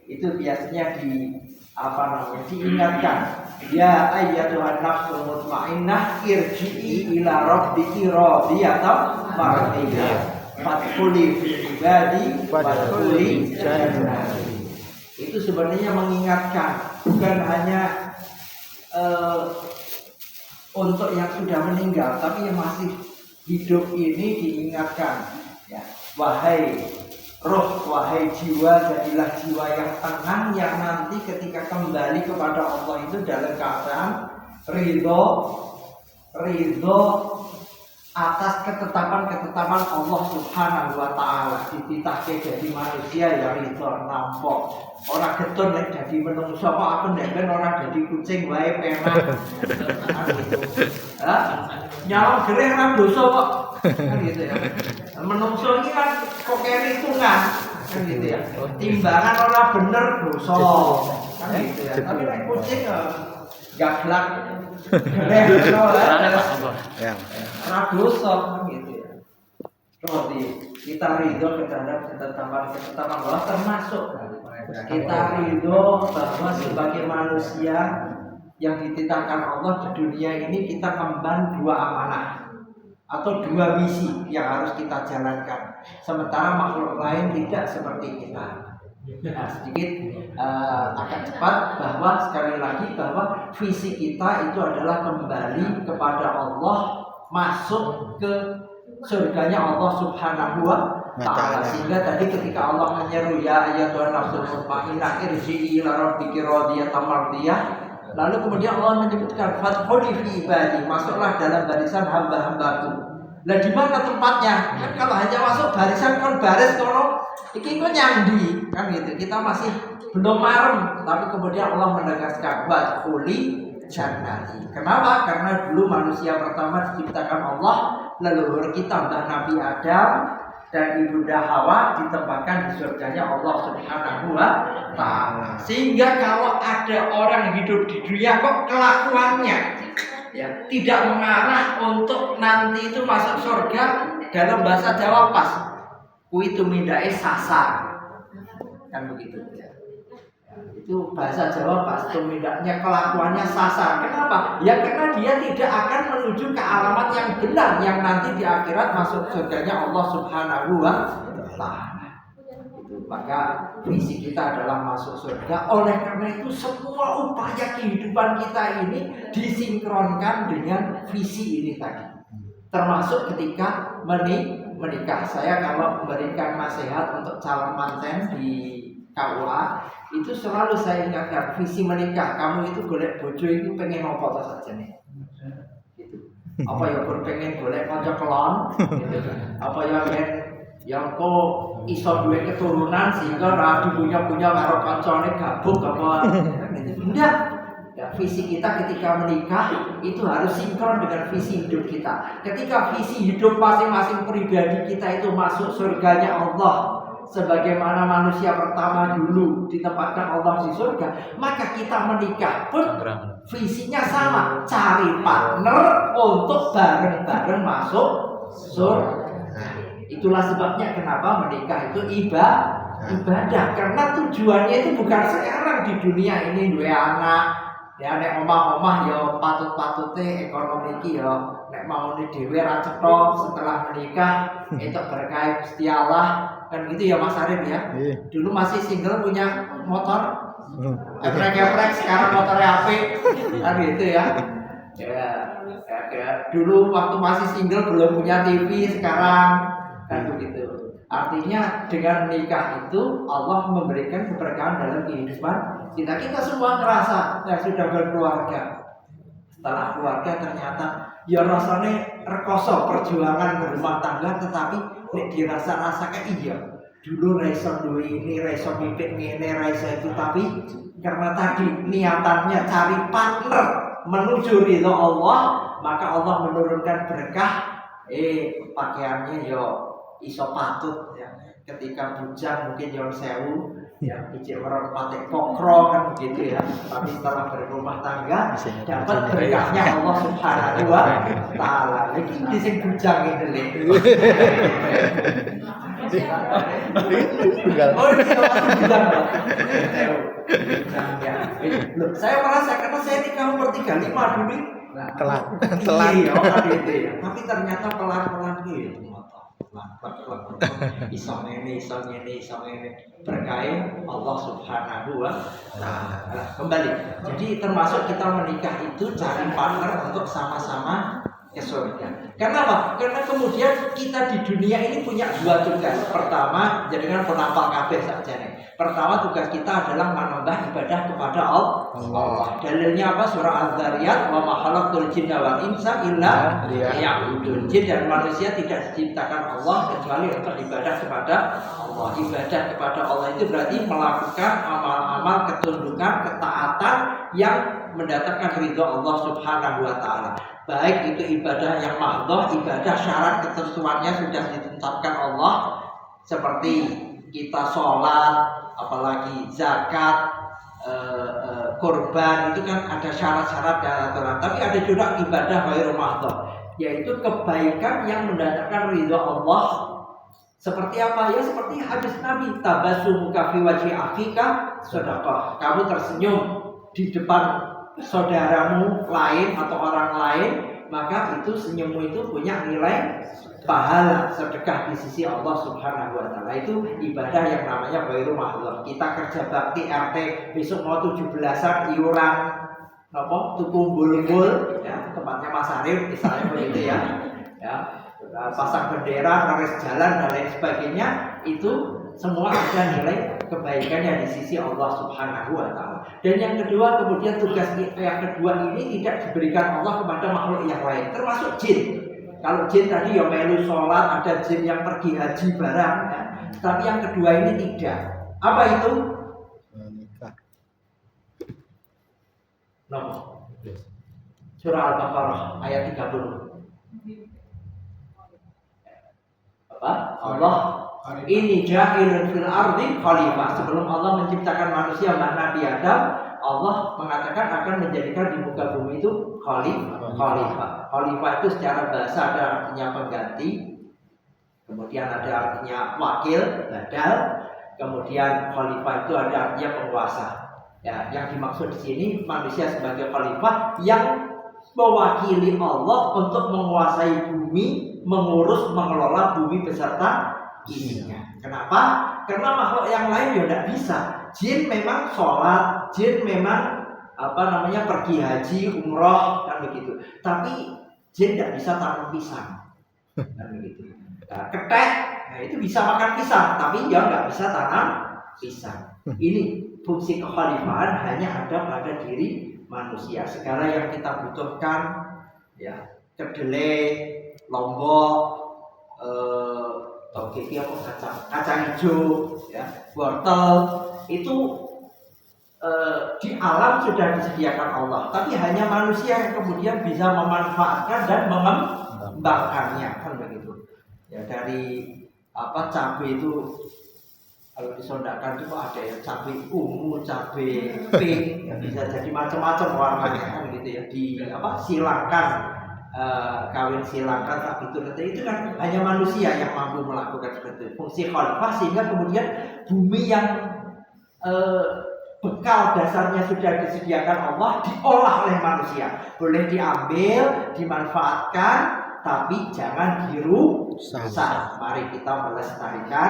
itu biasanya diingatkan, ya ayyatuhan nafsul mutmainnah irji'i ila rabbiki radiyatan mardiyah fadkhuli fi ibadi wadkhuli jannati. Itu sebenarnya mengingatkan, bukan hanya untuk yang sudah meninggal, tapi yang masih hidup ini diingatkan, ya, wahai roh, wahai jiwa, jadilah jiwa yang tenang, yang nanti ketika kembali kepada Allah itu dalam keadaan ridho atas ketetapan Allah Subhanahu wa Ta'ala. Dititahke jadi manusia ya ridho nampa. Ora getun nek dadi menungso kok aku nek ben ora dadi kucing wae penak. Nyawang gereh ra dosa kok. Kan gitu ya. Menungso iki kan kok kene hitungan kan gitu ya. Timbangan ora bener dosa. Kan gitu ya. Tapi nek kucing gaglak gereh dosa. Ya. Ora dosa kan gitu ya. Seperti kita ridho terhadap ketetapan Allah termasuk kita ridho bahwa sebagai manusia yang dititahkan Allah di dunia ini kita memban dua amanah atau dua misi yang harus kita jalankan. Sementara makhluk lain tidak seperti kita. Nah, sedikit agak cepat bahwa sekali lagi bahwa visi kita itu adalah kembali kepada Allah, masuk ke surganya Allah Subhanahu wa Ta'ala. Sehingga tadi ketika Allah menyeru ya ayyatuhan nafsul mutmainnah irji'i ila rabbiki radiyatan mardiyah, lalu kemudian Allah menyebutkan fadkhuli fi ibadi, masuklah dalam barisan hamba-hambaku. Lah di mana tempatnya? Kan kalau hanya masuk barisan kan baris kono iki kok nyandi kan gitu. Kita masih belum marem, tapi kemudian Allah menegaskan wadkhuli jannati. Kenapa? Karena dulu manusia pertama diciptakan Allah, leluhur kita Mbah Nabi Adam dan Ibunda Hawa ditempatkan di surganya Allah Subhanahu wa Ta'ala. Sehingga kalau ada orang yang hidup di dunia kok kelakuannya ya tidak mengarah untuk nanti itu masuk surga, dalam bahasa Jawa pas kuwi tumindake sasar. Kan begitu ya. Itu bahasa Jawa pas tumindaknya kelakuannya sasar. Kenapa? Ya karena dia tidak akan menuju ke alamat yang benar yang nanti di akhirat masuk surganya Allah Subhanahu wa Ta'ala. Maka visi kita adalah masuk surga. Oleh karena itu semua upaya kehidupan kita ini disinkronkan dengan visi ini tadi. Termasuk ketika menikah. Saya kalau memberikan nasihat untuk calon manten di KUA itu selalu saya ingatkan visi menikah. Kamu itu golek bojo itu pengen apa saja nih? Gitu. Apa ya pengen golek kanca kelon? Gitu. Apa ya yang kok iso duwe keturunan sehingga ra punya karo kancane gabung apa? Enggak. Ya, visi kita ketika menikah itu harus sinkron dengan visi hidup kita. Ketika visi hidup masing-masing pribadi kita itu masuk surganya Allah, sebagaimana manusia pertama dulu ditempatkan Allah di surga, maka kita menikah pun visinya sama, cari partner untuk bareng-bareng masuk surga. Itulah sebabnya kenapa menikah itu ibadah, karena tujuannya itu bukan sekarang di dunia ini duwe anak. Ya nek omah-omah ya patut-patute ekonomi iki ya nek maune dhewe ra cetha setelah menikah entuk berkah Gusti Allah kan gitu ya Mas Arif ya. Dulu masih single punya motor geprek-geprek, sekarang motornya apik kan gitu ya. Ya dulu waktu masih single belum punya TV, sekarang kan begitu. Artinya dengan menikah itu Allah memberikan keberkahan dalam kehidupan kita. Kita semua ngerasa yang sudah berkeluarga, setelah keluarga ternyata ya rasanya rekoso perjuangan berumah tangga, tetapi nek dirasa-rasakan iya dulu reso duwe ini, reso mimpi ngene, reso itu, tapi karena tadi niatannya cari partner menuju ridho Allah, maka Allah menurunkan berkah. Pakaiannya yo iso patut ya. Ketika bujang mungkin yon sewu ya, ijek orang patek pokro kan begitu ya. Tapi setelah berumah tangga dapat berkahnya Allah Subhanahu wa Ta'ala. Iki sing bujang ini. Tunggal. Oh, ini masih bilang, Pak. Ya. Loh, saya merasa karena saya nikah umur 35 dulu. Nah, Telat. Iya, gitu ya. Tapi ternyata pelan-pelan gitu. Pelan-pelan. Iso ngene. Berkait Allah Subhanahu wa Ta'ala. Kembali. Jadi termasuk kita menikah itu cari partner untuk sama-sama ke surga. Karena apa? Karena kemudian kita di dunia ini punya dua tugas. Pertama, jadikan penapal kabeh saja nih. Pertama, tugas kita adalah menambah ibadah kepada Allah. Dalilnya apa? Surah Az-Zariyat, wa ma khalaqtul jinna wal insa illa liya'budun. Jin dan manusia tidak diciptakan Allah kecuali untuk ibadah kepada Allah. Ibadah kepada Allah itu berarti melakukan amal-amal ketundukan, ketaatan yang mendatangkan ridho Allah Subhanahu wa Ta'ala. Baik itu ibadah yang mahdhah, ibadah syarat ketentuannya sudah ditetapkan Allah, seperti kita sholat, apalagi zakat, kurban, itu kan ada syarat-syarat dan aturan. Tapi ada juga ibadah ghairu mahdhah, yaitu kebaikan yang mendatangkan ridho Allah. Seperti apa? Ya seperti hadis Nabi, tabassumuka fi wajhi akhika shadaqah. Kamu tersenyum di depan saudaramu lain atau orang lain, maka itu senyummu itu punya nilai pahala sedekah di sisi Allah Subhanahu wa Ta'ala. Itu ibadah yang namanya ghairu mahdhah. Kita kerja bakti RT, besok mau 17-an iuran tuku bulbul ya, tempatnya Mas Arif misalnya begitu ya. Ya, pasang bendera, garis jalan dan lain sebagainya, itu semua ada nilai kebaikannya di sisi Allah Subhanahu wa Ta'ala. Dan yang kedua, kemudian tugas yang kedua ini tidak diberikan Allah kepada makhluk yang lain, termasuk jin. Kalau jin tadi ya melu sholat, ada jin yang pergi haji barang ya. Tapi yang kedua ini tidak. Apa itu? Nomor Surah Al-Baqarah ayat 30. Apa? Allah ini ja'ilun fil ardi khalifah. Sebelum Allah menciptakan manusia, Nabi Adam, Allah mengatakan akan menjadikan di muka bumi itu khalifah. Khalifah itu secara bahasa ada artinya pengganti, kemudian ada artinya wakil, badal, kemudian khalifah itu ada artinya penguasa. Ya, yang dimaksud di sini manusia sebagai khalifah yang mewakili Allah untuk menguasai bumi, mengurus, mengelola bumi beserta isinya. Kenapa? Karena makhluk yang lain ya tidak bisa. Jin memang sholat, jin memang pergi haji, umroh, kan begitu. Tapi jin tidak bisa tanam pisang, kan begitu. Nah, ketek, nah itu bisa makan pisang, tapi dia nggak bisa tanam pisang. Ini fungsi kekhalifahan hanya ada pada diri manusia. Segala yang kita butuhkan, ya, kedelai, lombok, kacang hijau, ya, wortel, itu di alam sudah disediakan Allah. Tapi hanya manusia yang kemudian bisa memanfaatkan dan mengembangkannya, kan begitu. Ya, dari cabai itu kalau disondakan itu ada yang cabai ungu, cabai pink, ya, bisa jadi macam-macam warnanya, kan gitu ya. Silangkan. Kawin silakan tak itu kan hanya manusia yang mampu melakukan seperti itu. Fungsi khalifah, sehingga kemudian bumi yang bekal dasarnya sudah disediakan Allah diolah oleh manusia. Boleh diambil, dimanfaatkan, tapi jangan dirusak. Mari kita melestarikan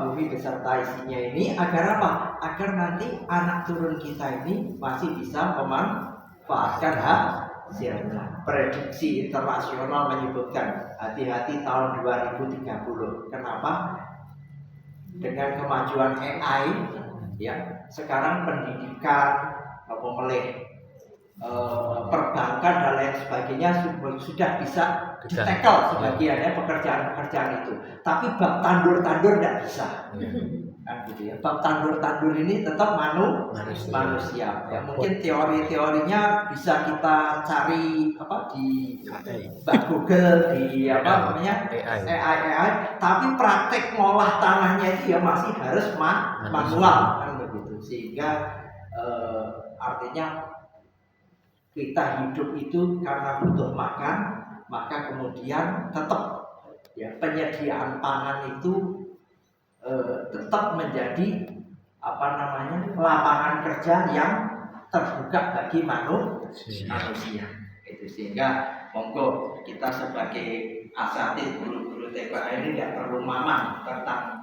bumi beserta isinya ini agar apa? Agar nanti anak turun kita ini masih bisa memanfaatkan Prediksi internasional menyebutkan hati-hati tahun 2030. Kenapa? Dengan kemajuan AI, ya, sekarang pendidikan, perbankan dan lain sebagainya sudah bisa di-tackle sebagiannya pekerjaan-pekerjaan itu. Tapi bab tandur-tandur tidak bisa. Kan gitu ya. Bab tandur-tandur ini tetap manusia. Ya, mungkin teori-teorinya bisa kita cari di Google, di AI. Tapi praktek ngolah tanahnya itu ya masih harus manual, kan begitu. Sehingga artinya kita hidup itu karena butuh makan, maka kemudian tetap ya penyediaan pangan itu tetap menjadi apa namanya lapangan kerja yang terbuka bagi manusia. Itu sehingga monggo kita sebagai asatidz guru-guru TPA ini tidak perlu mamang tentang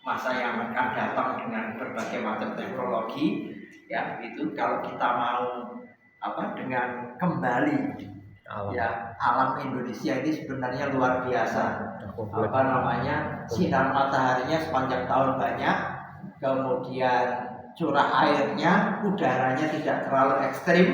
masa yang akan datang dengan berbagai macam teknologi ya. Itu kalau kita mau dengan kembali ya, alam Indonesia ini sebenarnya luar biasa. Sinar mataharinya sepanjang tahun banyak, kemudian curah airnya, udaranya tidak terlalu ekstrim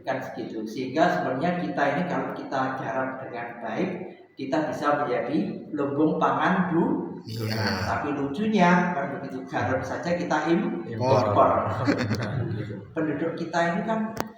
kan segitu. Sehingga sebenarnya kita ini kalau kita garap dengan baik, kita bisa menjadi lumbung pangan dunia. Tapi lucunya kan begitu garam saja kita impor. Penduduk kita ini kan